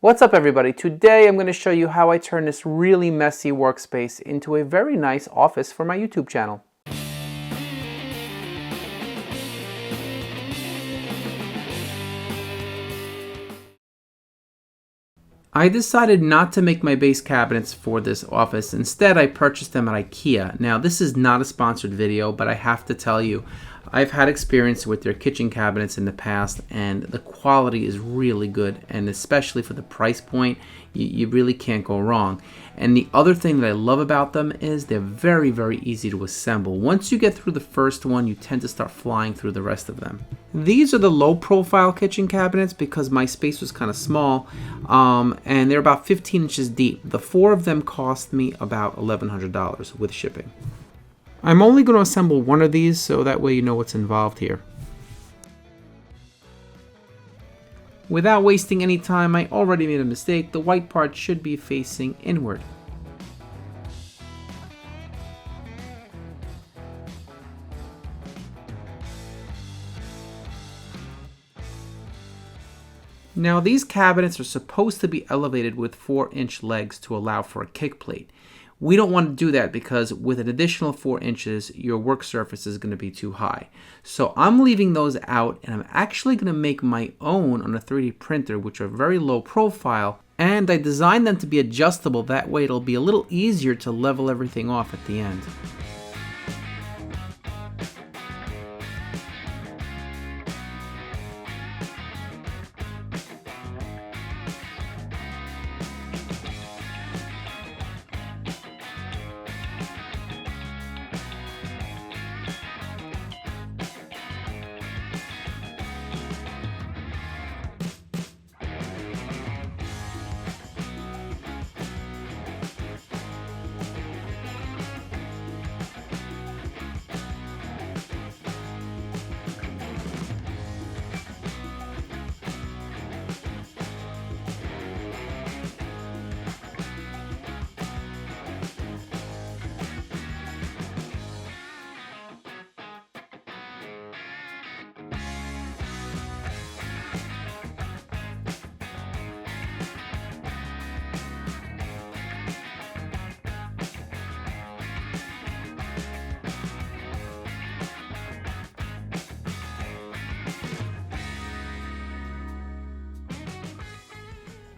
What's up everybody? Today I'm going to show you how I turn this really messy workspace into a very nice office for my YouTube channel. I decided not to make my base cabinets for this office. Instead, I purchased them at Ikea. Now, this is not a sponsored video, but I have to tell you, I've had experience with their kitchen cabinets in the past, and the quality is really good, and especially for the price point, you really can't go wrong. And the other thing that I love about them is they're very, very easy to assemble. Once you get through the first one, you tend to start flying through the rest of them. These are the low profile kitchen cabinets because my space was kind of small, and they're about 15 inches deep. The 4 of them cost me about $1,100 with shipping. I'm only going to assemble one of these so that way you know what's involved here. Without wasting any time, I already made a mistake. The white part should be facing inward. Now these cabinets are supposed to be elevated with 4-inch legs to allow for a kick plate. We don't want to do that because with an additional 4 inches, your work surface is going to be too high. So I'm leaving those out, and I'm actually going to make my own on a 3D printer, which are very low profile, and I designed them to be adjustable. That way it'll be a little easier to level everything off at the end.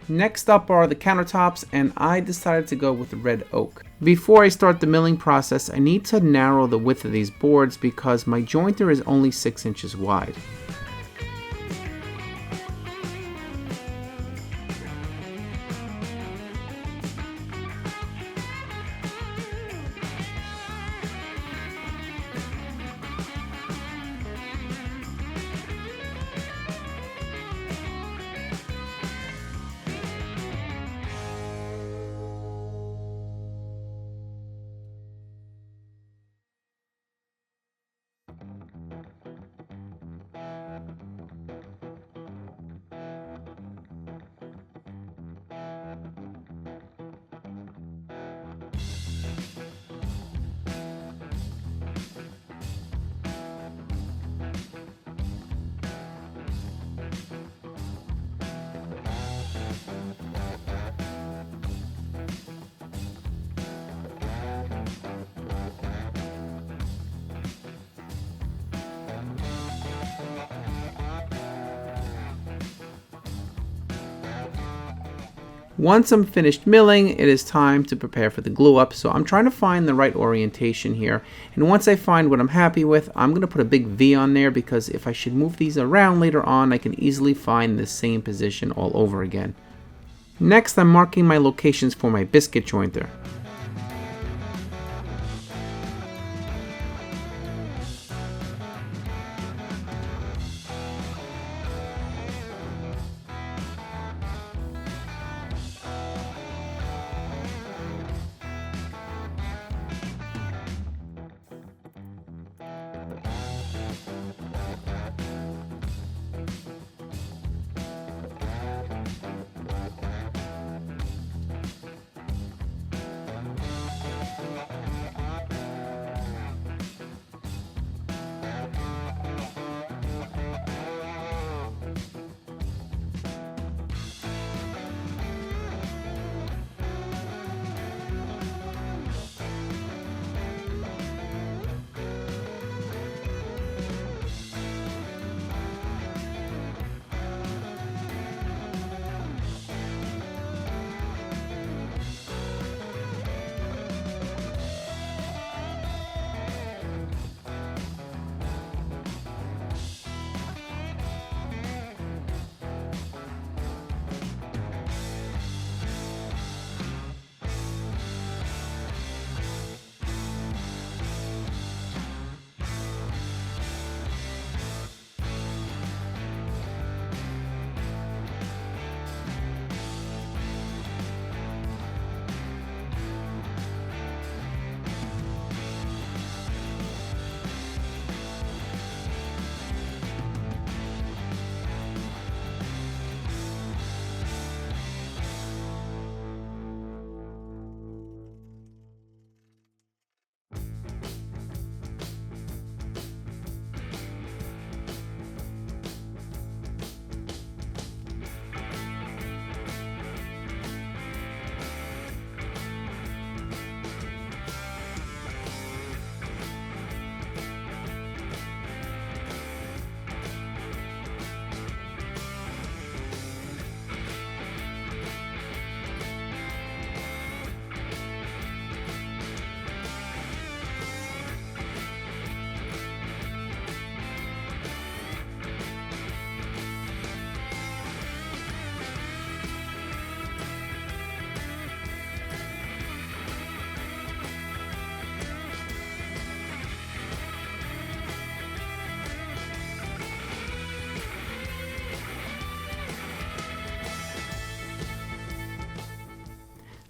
Next up are the countertops, and I decided to go with red oak. Before I start the milling process, I need to narrow the width of these boards because my jointer is only 6 inches wide. Once I'm finished milling, it is time to prepare for the glue up. So I'm trying to find the right orientation here. And once I find what I'm happy with, I'm going to put a big V on there because if I should move these around later on, I can easily find the same position all over again. Next, I'm marking my locations for my biscuit jointer.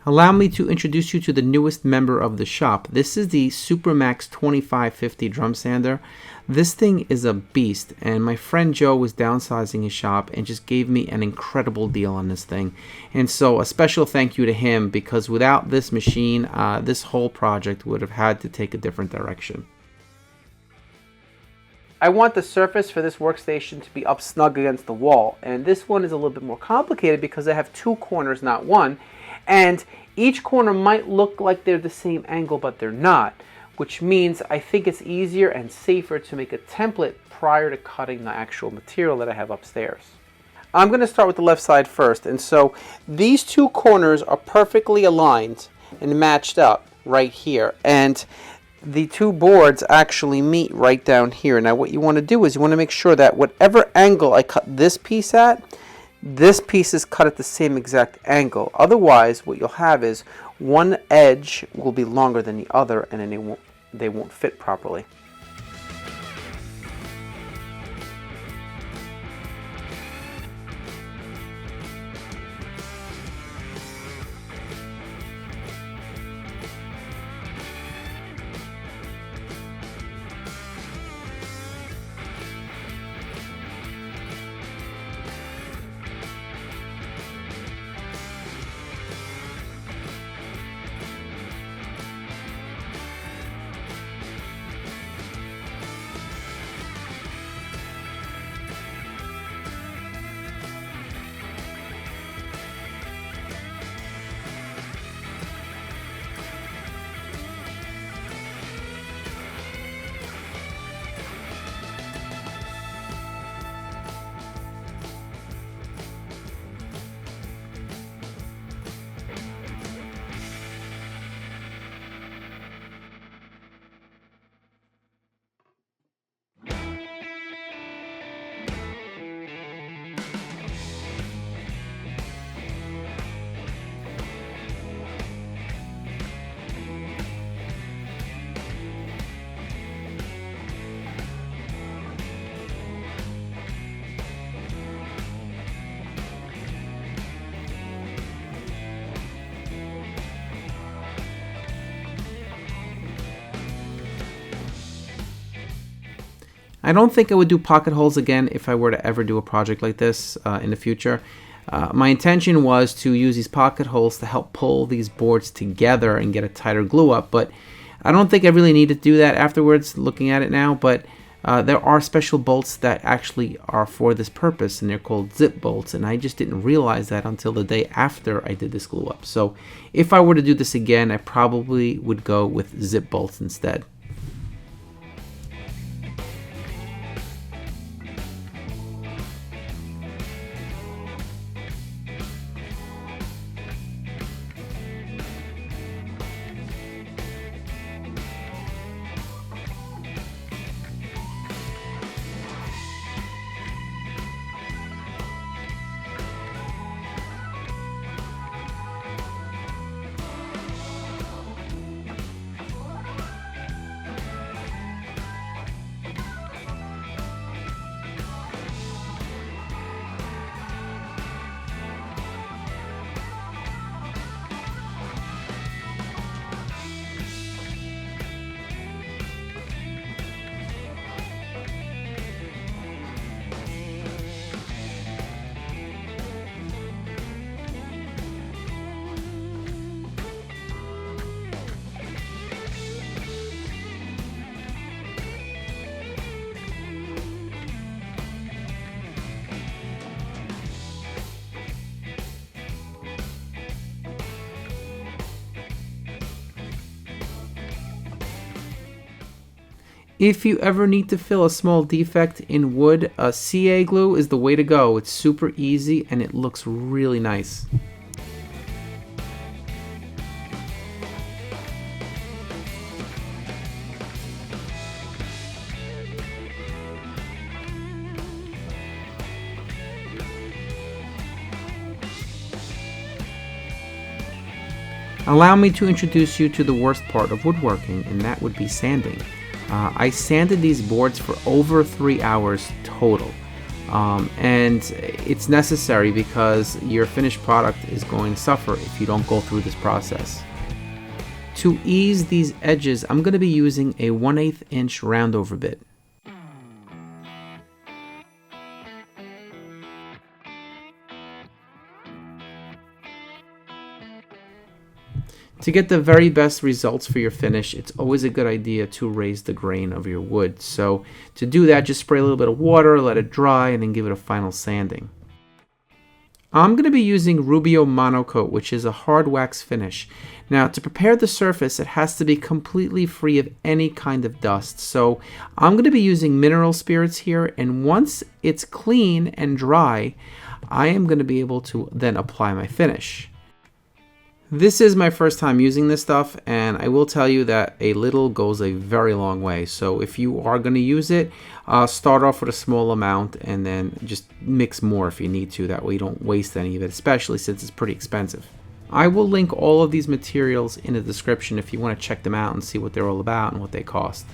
Allow me to introduce you to the newest member of the shop. This is the Supermax 2550 drum sander. This thing is a beast, and my friend Joe was downsizing his shop and just gave me an incredible deal on this thing. And so a special thank you to him, because without this machine, this whole project would have had to take a different direction. I want the surface for this workstation to be up snug against the wall, and this one is a little bit more complicated because I have two corners, not one, and each corner might look like they're the same angle, but they're not, which means I think it's easier and safer to make a template prior to cutting the actual material that I have upstairs. I'm going to start with the left side first, and so these two corners are perfectly aligned and matched up right here, and the two boards actually meet right down here. Now what you want to do is you want to make sure that whatever angle I cut this piece at, this piece is cut at the same exact angle. Otherwise, what you'll have is one edge will be longer than the other, and then they won't fit properly. I don't think I would do pocket holes again if I were to ever do a project like this in the future. My intention was to use these pocket holes to help pull these boards together and get a tighter glue up, but I don't think I really need to do that afterwards, looking at it now. But there are special bolts that actually are for this purpose, and they're called zip bolts, and I just didn't realize that until the day after I did this glue up. So if I were to do this again, I probably would go with zip bolts instead. If you ever need to fill a small defect in wood, a CA glue is the way to go. It's super easy and it looks really nice. Allow me to introduce you to the worst part of woodworking, and that would be sanding. I sanded these boards for over 3 hours total. And it's necessary because your finished product is going to suffer if you don't go through this process. To ease these edges, I'm going to be using a 1/8 inch roundover bit. To get the very best results for your finish, it's always a good idea to raise the grain of your wood. So to do that, just spray a little bit of water, let it dry, and then give it a final sanding. I'm going to be using Rubio Monocoat, which is a hard wax finish. Now, to prepare the surface, it has to be completely free of any kind of dust. So I'm going to be using mineral spirits here, and once it's clean and dry, I am going to be able to then apply my finish. This is my first time using this stuff, and I will tell you that a little goes a very long way. So if you are going to use it, start off with a small amount and then just mix more if you need to. That way you don't waste any of it, especially since it's pretty expensive. I will link all of these materials in the description if you want to check them out and see what they're all about and what they cost.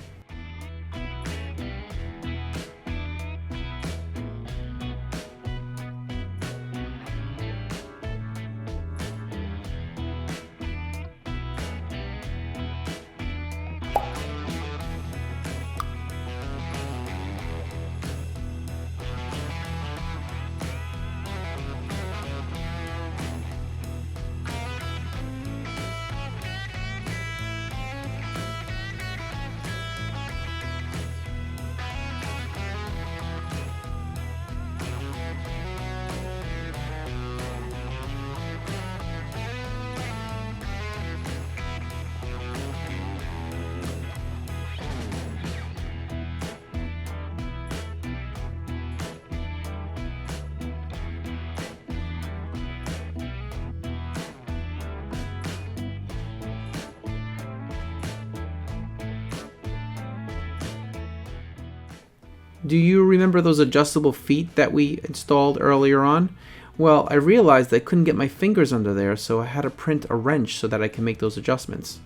Do you remember those adjustable feet that we installed earlier on? Well, I realized I couldn't get my fingers under there, so I had to print a wrench so that I can make those adjustments.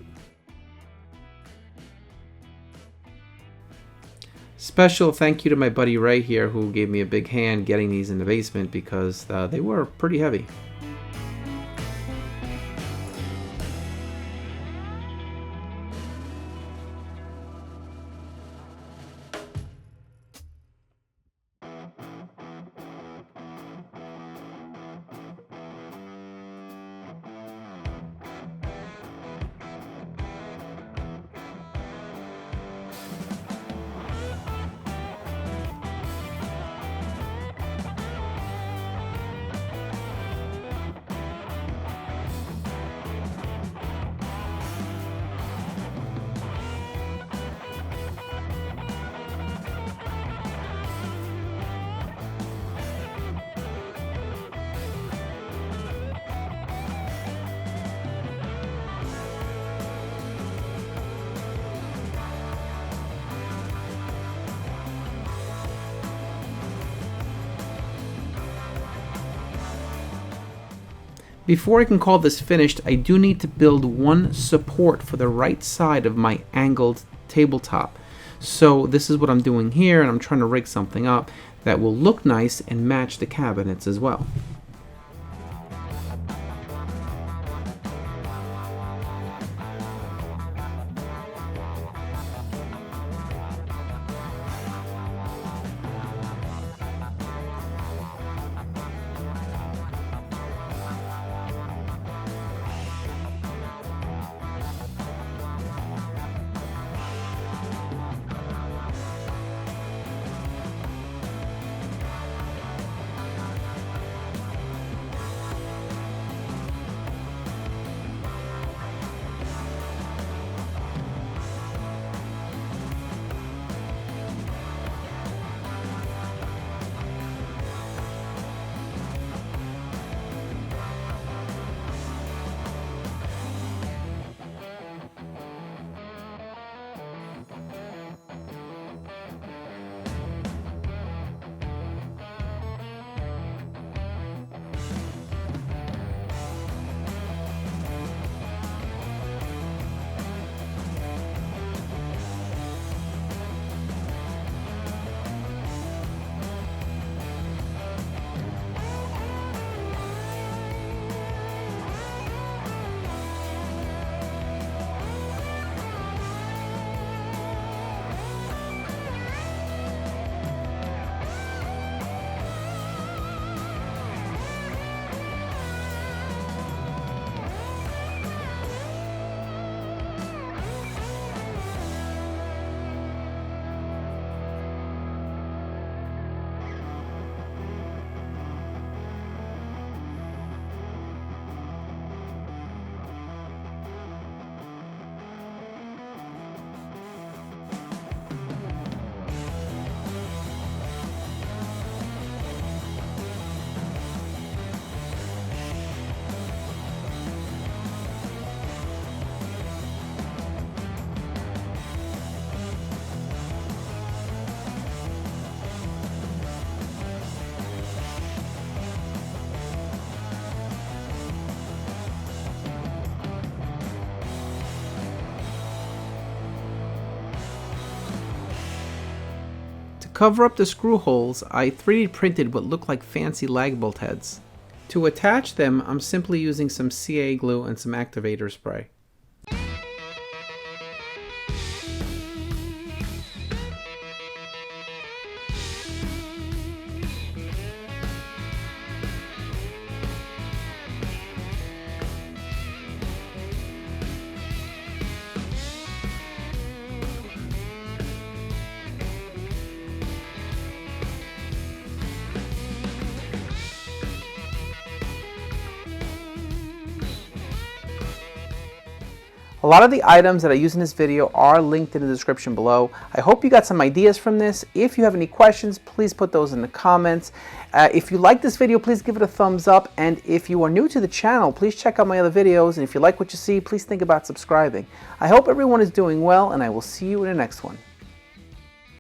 Special thank you to my buddy Ray here, who gave me a big hand getting these in the basement because they were pretty heavy. Before I can call this finished, I do need to build one support for the right side of my angled tabletop. So this is what I'm doing here, and I'm trying to rig something up that will look nice and match the cabinets as well. cover up the screw holes, I 3D printed what look like fancy lag bolt heads. To attach them, I'm simply using some CA glue and some activator spray. A lot of the items that I use in this video are linked in the description below. I hope you got some ideas from this. If you have any questions, please put those in the comments. If you like this video, please give it a thumbs up. And if you are new to the channel, please check out my other videos. And if you like what you see, please think about subscribing. I hope everyone is doing well, and I will see you in the next one.